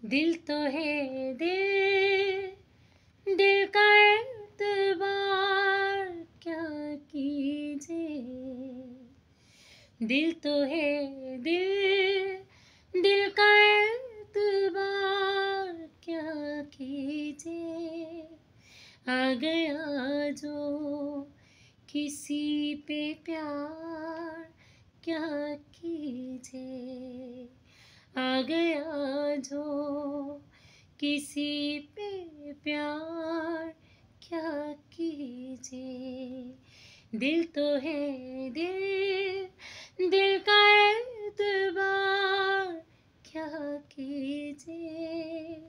दिल तो है दिल, दिल का एतबार क्या कीजिए। दिल तो है दिल, दिल का एतबार क्या कीजिए। आ गया जो किसी पे प्यार क्या कीजिए। आ गया जो किसी पे प्यार क्या कीजिए। दिल तो है दिल, दिल का एतबार क्या कीजिए।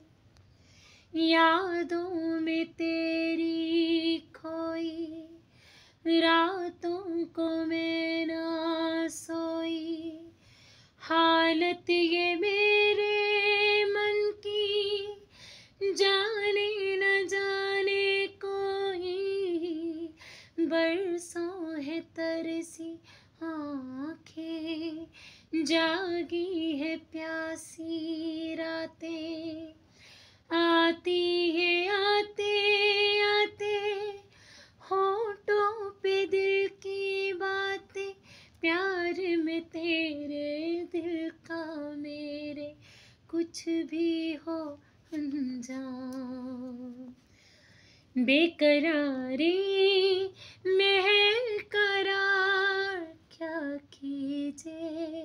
यादों में तेरी खोई रातों को मैं ना सोई। हालत ये मेरे मन की जाने न जाने कोई। बरसों है तरसी आँखें, जागी है प्यासी रातें। आती है आते आते होठों पे दिल की बातें। प्यार में तेरे दिल का मेरे कुछ भी हो अंजाम। बेकरारी में है करार क्या कीजिए।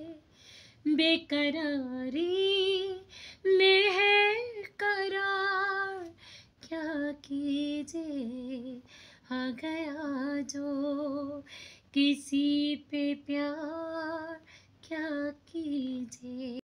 बेकरारी में है करार क्या कीजिए। आ गया जो किसी पे प्यार क्या कीजिए।